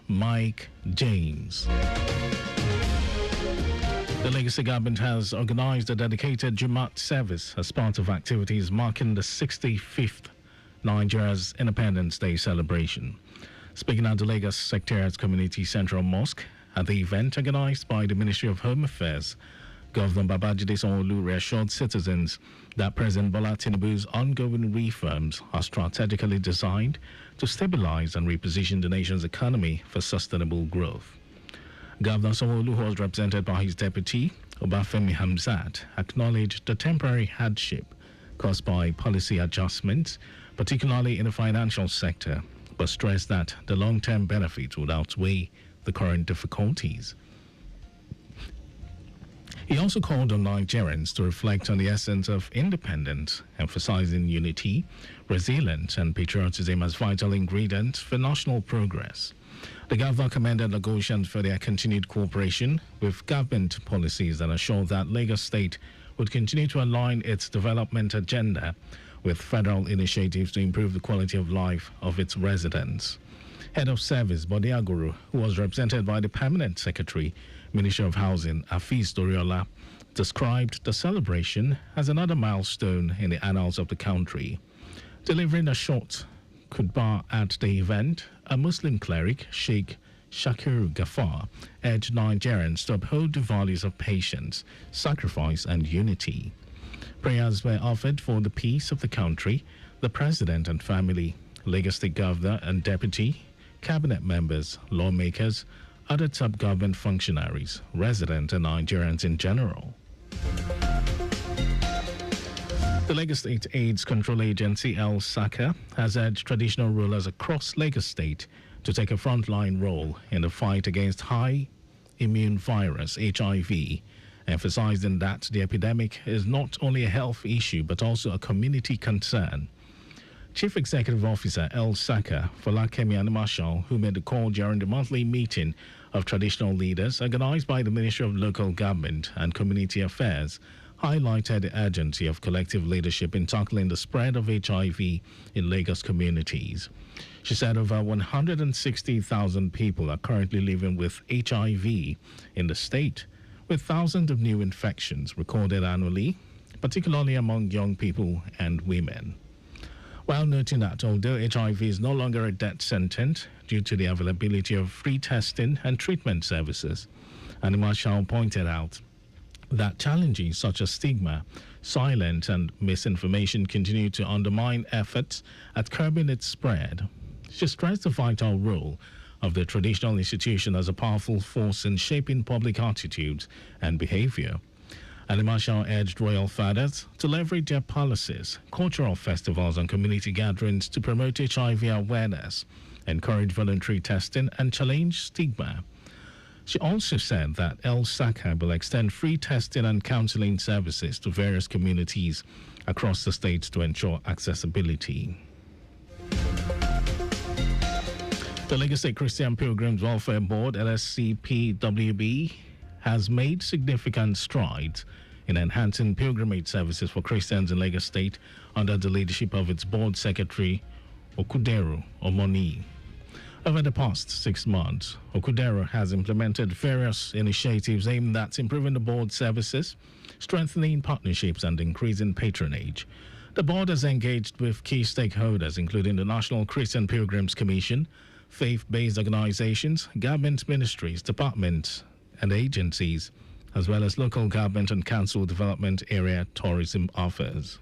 Mike James. The Lagos government has organized a dedicated Jumat service as part of activities marking the 65th Nigeria's Independence Day celebration. Speaking at the Lagos Secretariat Community Central Mosque at the event organized by the Ministry of Home Affairs, Governor Babajide Sanwo-Olu reassured citizens that President Bola Tinubu's ongoing reforms are strategically designed to stabilize and reposition the nation's economy for sustainable growth. Governor Sanwo-Olu, who was represented by his deputy, Obafemi Hamzat, acknowledged the temporary hardship caused by policy adjustments, particularly in the financial sector, but stressed that the long-term benefits would outweigh the current difficulties. He also called on Nigerians to reflect on the essence of independence, emphasizing unity, resilience, and patriotism as vital ingredients for national progress. The governor commended Lagosians for their continued cooperation with government policies and assured that Lagos State would continue to align its development agenda with federal initiatives to improve the quality of life of its residents. Head of Service Bode Aguru, who was represented by the Permanent Secretary, Minister of Housing, Afeez Toriola, described the celebration as another milestone in the annals of the country. Delivering a short khutbah at the event, a Muslim cleric, Sheikh Shakir Ghaffar, urged Nigerians to uphold the values of patience, sacrifice, and unity. Prayers were offered for the peace of the country. The President and family, Lagos State Governor and Deputy, Cabinet members, lawmakers, other top government functionaries, residents, and Nigerians in general. The Lagos State AIDS Control Agency, LSACA, has urged traditional rulers across Lagos State to take a frontline role in the fight against high immune virus, HIV, emphasizing that the epidemic is not only a health issue but also a community concern. Chief Executive Officer LSACA, Folakemi Animashal, who made the call during the monthly meeting of traditional leaders organized by the Ministry of Local Government and Community Affairs, highlighted the urgency of collective leadership in tackling the spread of HIV in Lagos communities. She said over 160,000 people are currently living with HIV in the state, with thousands of new infections recorded annually, particularly among young people and women. While noting that although HIV is no longer a death sentence due to the availability of free testing and treatment services, Animashal pointed out that challenges such as stigma, silence, and misinformation continue to undermine efforts at curbing its spread. She stressed the vital role of the traditional institution as a powerful force in shaping public attitudes and behavior. Animashal urged royal fathers to leverage their policies, cultural festivals, and community gatherings to promote HIV awareness, encourage voluntary testing, and challenge stigma. She also said that LSACA will extend free testing and counseling services to various communities across the state to ensure accessibility. The Lagos State Christian Pilgrims Welfare Board, LSCPWB, has made significant strides in enhancing pilgrimage services for Christians in Lagos State under the leadership of its board secretary, Okudero Omoni. Over the past 6 months, Okudero has implemented various initiatives aimed at improving the board services, strengthening partnerships, and increasing patronage. The board has engaged with key stakeholders, including the National Christian Pilgrims Commission, faith-based organizations, government ministries, departments, and agencies, as well as local government and council development area tourism offers.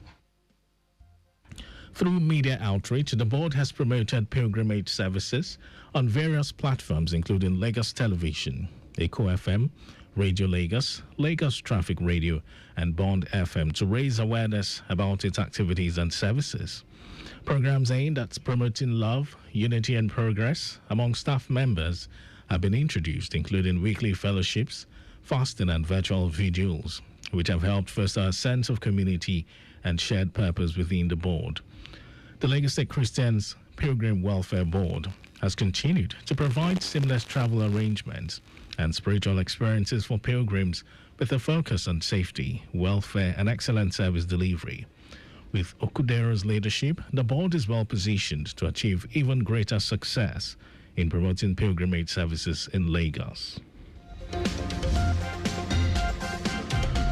Through media outreach, the board has promoted pilgrimage services on various platforms, including Lagos Television, Echo FM, Radio Lagos, Lagos Traffic Radio, and Bond FM to raise awareness about its activities and services. Programs aimed at promoting love, unity, and progress among staff members have been introduced, including weekly fellowships, fasting, and virtual vigils, which have helped foster a sense of community and shared purpose within the board. The Lagos State Christians Pilgrim Welfare Board has continued to provide seamless travel arrangements and spiritual experiences for pilgrims with a focus on safety, welfare, and excellent service delivery. With Okudero's leadership, the board is well positioned to achieve even greater success in promoting pilgrimage services in Lagos.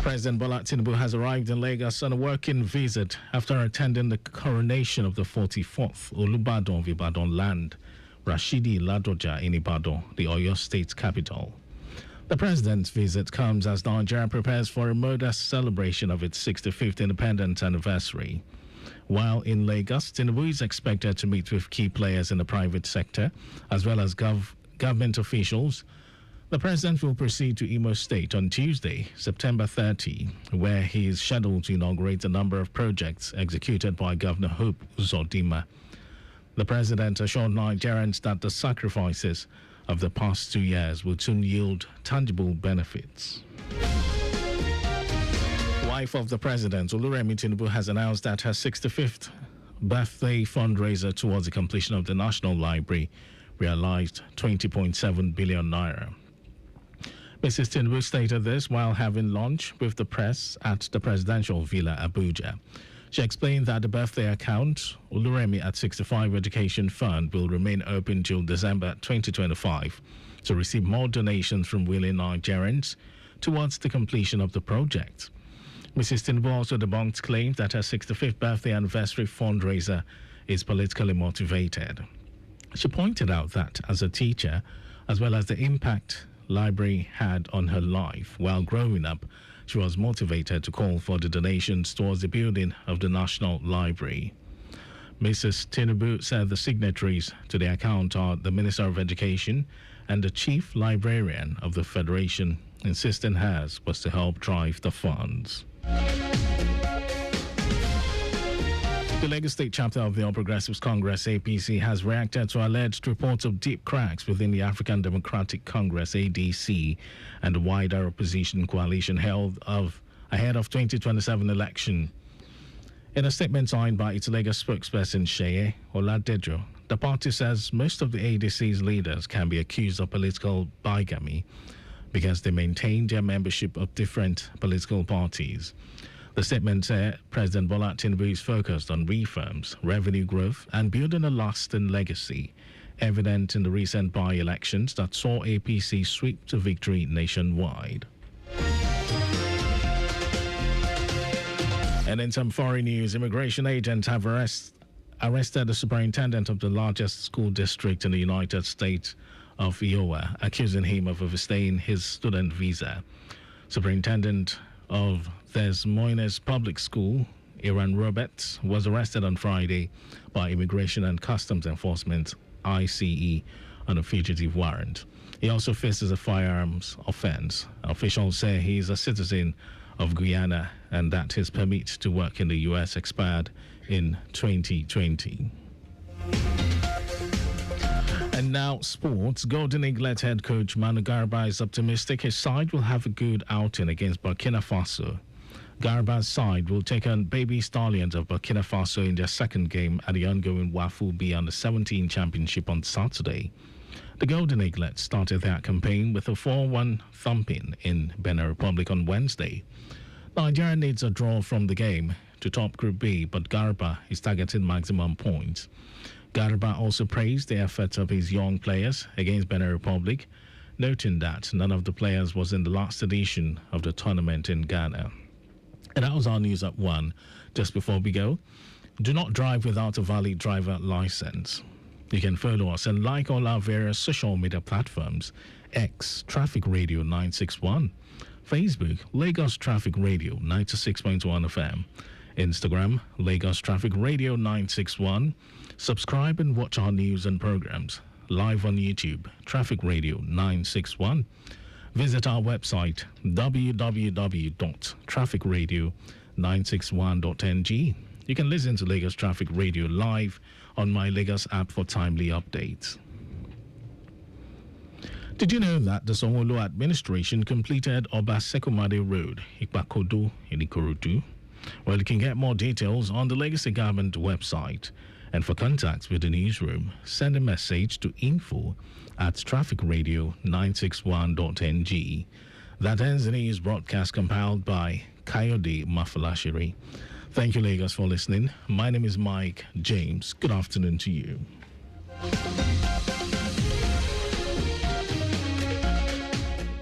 President Bola Tinubu has arrived in Lagos on a working visit after attending the coronation of the 44th Olubadan of Ibadan land, Rashidi Ladoja in Ibadan, the Oyo State capital. The president's visit comes as Nigeria prepares for a modest celebration of its 65th independence anniversary. While in Lagos, Tinubu is expected to meet with key players in the private sector, as well as government officials. The president will proceed to Imo State on Tuesday, September 30, where he is scheduled to inaugurate a number of projects executed by Governor Hope Uzodinma. The president assured Nigerians that the sacrifices of the past 2 years will soon yield tangible benefits. Wife of the president, Oluremi Tinubu, has announced that her 65th birthday fundraiser towards the completion of the National Library realized 20.7 billion naira. Mrs. Tinubu stated this while having lunch with the press at the presidential villa, Abuja. She explained that the birthday account, Oluremi at 65 Education Fund, will remain open till December 2025 to receive more donations from willing Nigerians towards the completion of the project. Mrs. Tinubu also debunked claims that her 65th birthday anniversary fundraiser is politically motivated. She pointed out that as a teacher, as well as the impact library had on her life while growing up, she was motivated to call for the donations towards the building of the National Library. Mrs. Tinubu said the signatories to the account are the Minister of Education and the Chief Librarian of the Federation, insisting hers was to help drive the funds. The Lagos State chapter of the All Progressives Congress, APC, has reacted to alleged reports of deep cracks within the African Democratic Congress, ADC, and the wider opposition coalition held ahead of 2027 election. In a statement signed by its Lagos spokesperson, Sheye Oladejo, the party says most of the ADC's leaders can be accused of political bigamy because they maintain their membership of different political parties. The statement said President Bola Tinubu is focused on reforms, revenue growth, and building a lasting legacy, evident in the recent by-elections that saw APC sweep to victory nationwide. And in some foreign news, immigration agents have arrested the superintendent of the largest school district in the United States of Iowa, accusing him of overstaying his student visa. Superintendent of Des Moines Public School, Aaron Roberts, was arrested on Friday by Immigration and Customs Enforcement, ICE, on a fugitive warrant. He also faces a firearms offense. Officials say he is a citizen of Guyana and that his permit to work in the U.S. expired in 2020. And now sports. Golden Eaglet head coach Manu Garba is optimistic his side will have a good outing against Burkina Faso. Garba's side will take on Baby Stallions of Burkina Faso in their second game at the ongoing Wafu B Under 17 Championship on Saturday. The Golden Eaglets started their campaign with a 4-1 thumping in Benin Republic on Wednesday. Nigeria needs a draw from the game to top Group B, but Garba is targeting maximum points. Garba also praised the efforts of his young players against Benin Republic, noting that none of the players was in the last edition of the tournament in Ghana. And that was our news at 1. Just before we go, do not drive without a valid driver license. You can follow us and like all our various social media platforms: X, Traffic Radio 961, Facebook, Lagos Traffic Radio 96.1 FM, Instagram, Lagos Traffic Radio 961. Subscribe and watch our news and programs live on YouTube, Traffic Radio 961. Visit our website, www.trafficradio961.ng. You can listen to Lagos Traffic Radio live on my Lagos app for timely updates. Did you know that the Sanwo-Olu administration completed Obasekumade Road, Ipakodo in Ikorodu? Well, you can get more details on the Legacy Government website. And for contacts with the newsroom, send a message to info@trafficradio961.ng. That ends the news broadcast compiled by Kayode Mafalashiri. Thank you, Lagos, for listening. My name is Mike James. Good afternoon to you.